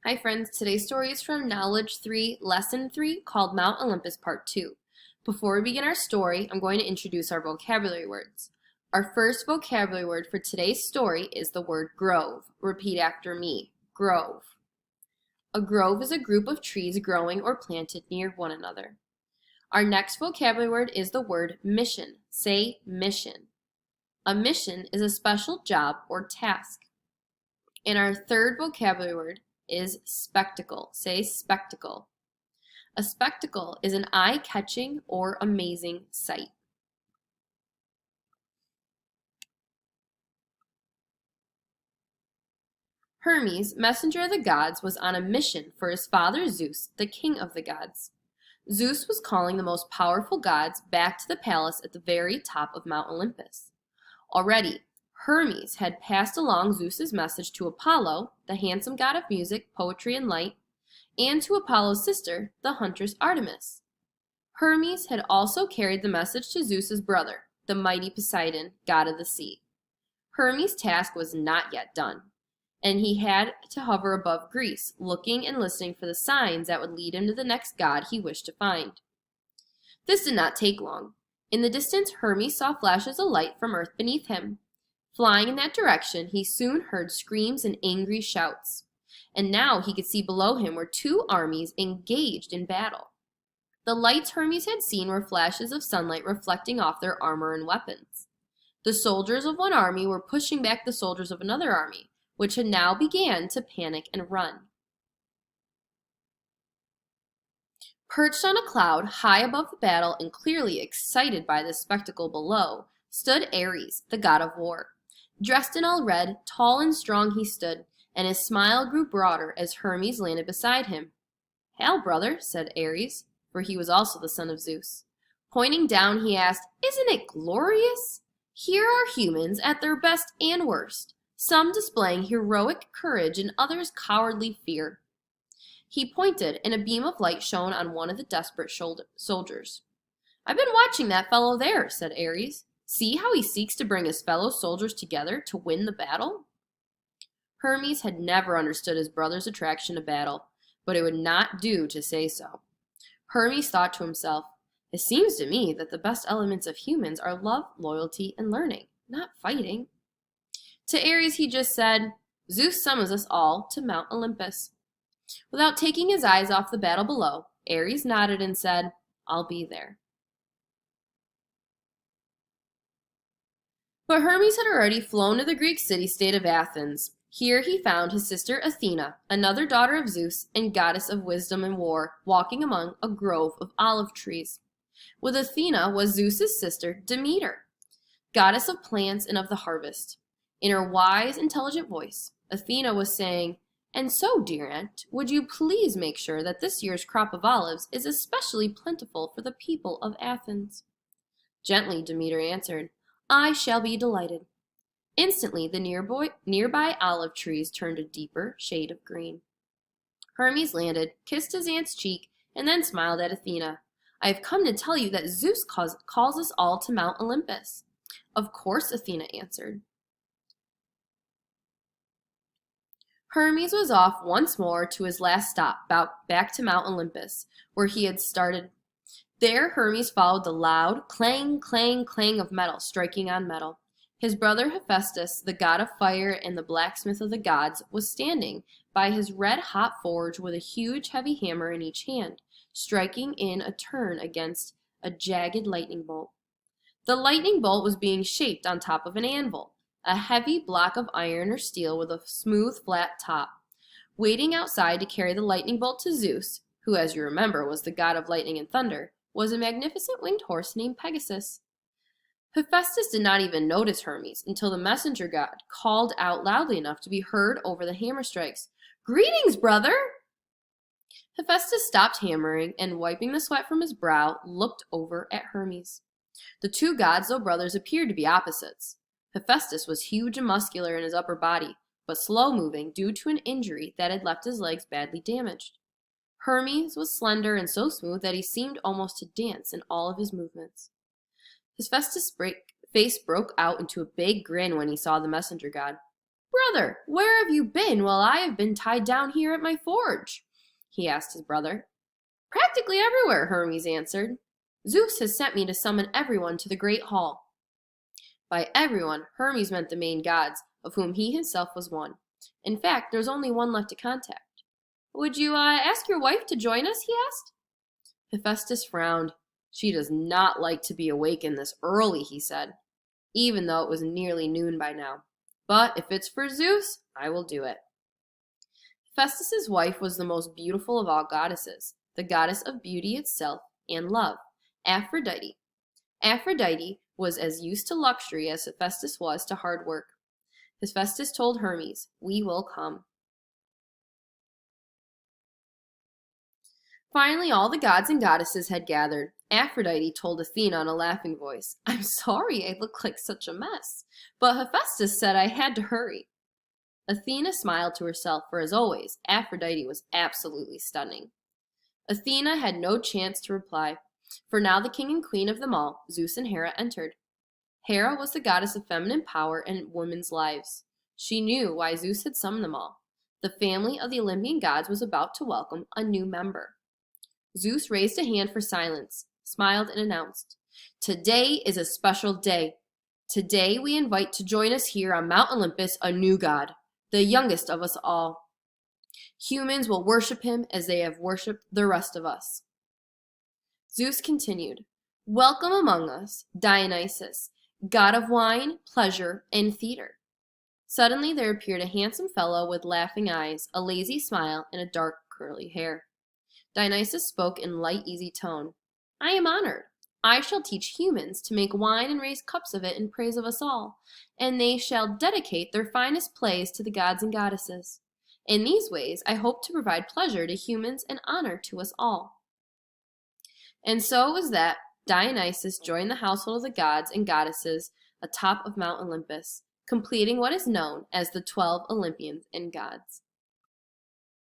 Hi friends, today's story is from Knowledge 3, Lesson 3, called Mount Olympus Part 2. Before we begin our story, I'm going to introduce our vocabulary words. Our first vocabulary word for today's story is the word grove. Repeat after me, grove. A grove is a group of trees growing or planted near one another. Our next vocabulary word is the word mission. Say mission. A mission is a special job or task. And our third vocabulary word is spectacle. Say spectacle. A spectacle is an eye-catching or amazing sight. Hermes, messenger of the gods, was on a mission for his father Zeus, the king of the gods. Zeus was calling the most powerful gods back to the palace at the very top of Mount Olympus. Already, Hermes had passed along Zeus's message to Apollo, the handsome god of music, poetry, and light, and to Apollo's sister, the huntress Artemis. Hermes had also carried the message to Zeus's brother, the mighty Poseidon, god of the sea. Hermes' task was not yet done, and he had to hover above Greece, looking and listening for the signs that would lead him to the next god he wished to find. This did not take long. In the distance, Hermes saw flashes of light from earth beneath him. Flying in that direction, he soon heard screams and angry shouts. And now he could see below him were two armies engaged in battle. The lights Hermes had seen were flashes of sunlight reflecting off their armor and weapons. The soldiers of one army were pushing back the soldiers of another army, which had now began to panic and run. Perched on a cloud high above the battle and clearly excited by the spectacle below, stood Ares, the god of war. Dressed in all red, tall and strong he stood, and his smile grew broader as Hermes landed beside him. "Hail, brother," said Ares, for he was also the son of Zeus. Pointing down, he asked, "Isn't it glorious? Here are humans at their best and worst, some displaying heroic courage and others cowardly fear." He pointed, and a beam of light shone on one of the desperate soldiers. "I've been watching that fellow there," said Ares. "See how he seeks to bring his fellow soldiers together to win the battle?" Hermes had never understood his brother's attraction to battle, but it would not do to say so. Hermes thought to himself, "It seems to me that the best elements of humans are love, loyalty, and learning, not fighting." To Ares he just said, "Zeus summons us all to Mount Olympus." Without taking his eyes off the battle below, Ares nodded and said, "I'll be there." But Hermes had already flown to the Greek city-state of Athens. Here he found his sister Athena, another daughter of Zeus and goddess of wisdom and war, walking among a grove of olive trees. With Athena was Zeus's sister Demeter, goddess of plants and of the harvest. In her wise, intelligent voice, Athena was saying, "And so, dear aunt, would you please make sure that this year's crop of olives is especially plentiful for the people of Athens?" Gently, Demeter answered, "I shall be delighted." Instantly, the nearby olive trees turned a deeper shade of green. Hermes landed, kissed his aunt's cheek, and then smiled at Athena. "I have come to tell you that Zeus calls us all to Mount Olympus." "Of course," Athena answered. Hermes was off once more to his last stop, back to Mount Olympus, where he had started. There Hermes followed the loud clang, clang, clang of metal striking on metal. His brother Hephaestus, the god of fire and the blacksmith of the gods, was standing by his red-hot forge with a huge heavy hammer in each hand, striking in a turn against a jagged lightning bolt. The lightning bolt was being shaped on top of an anvil, a heavy block of iron or steel with a smooth, flat top. Waiting outside to carry the lightning bolt to Zeus, who, as you remember, was the god of lightning and thunder, was a magnificent winged horse named Pegasus. Hephaestus did not even notice Hermes until the messenger god called out loudly enough to be heard over the hammer strikes, "Greetings, brother!" Hephaestus stopped hammering and, wiping the sweat from his brow, looked over at Hermes. The two gods, though brothers, appeared to be opposites. Hephaestus was huge and muscular in his upper body, but slow-moving due to an injury that had left his legs badly damaged. Hermes was slender and so smooth that he seemed almost to dance in all of his movements. Hephaestus' face broke out into a big grin when he saw the messenger god. "Brother, where have you been while I have been tied down here at my forge?" he asked his brother. "Practically everywhere," Hermes answered. "Zeus has sent me to summon everyone to the great hall." By everyone, Hermes meant the main gods, of whom he himself was one. In fact, there was only one left to contact. "Would you ask your wife to join us?" he asked. Hephaestus frowned. "She does not like to be awakened this early," he said, even though it was nearly noon by now. "But if it's for Zeus, I will do it." Hephaestus's wife was the most beautiful of all goddesses, the goddess of beauty itself and love, Aphrodite. Aphrodite was as used to luxury as Hephaestus was to hard work. Hephaestus told Hermes, "We will come." Finally, all the gods and goddesses had gathered. Aphrodite told Athena in a laughing voice, "I'm sorry I look like such a mess, but Hephaestus said I had to hurry." Athena smiled to herself, for as always, Aphrodite was absolutely stunning. Athena had no chance to reply, for now the king and queen of them all, Zeus and Hera, entered. Hera was the goddess of feminine power and women's lives. She knew why Zeus had summoned them all. The family of the Olympian gods was about to welcome a new member. Zeus raised a hand for silence, smiled, and announced, "Today is a special day. Today we invite to join us here on Mount Olympus a new god, the youngest of us all. Humans will worship him as they have worshipped the rest of us." Zeus continued, "Welcome among us, Dionysus, god of wine, pleasure, and theater." Suddenly there appeared a handsome fellow with laughing eyes, a lazy smile, and a dark curly hair. Dionysus spoke in light, easy tone. "I am honored. I shall teach humans to make wine and raise cups of it in praise of us all, and they shall dedicate their finest plays to the gods and goddesses. In these ways, I hope to provide pleasure to humans and honor to us all." And so it was that Dionysus joined the household of the gods and goddesses atop of Mount Olympus, completing what is known as the 12 Olympians and gods.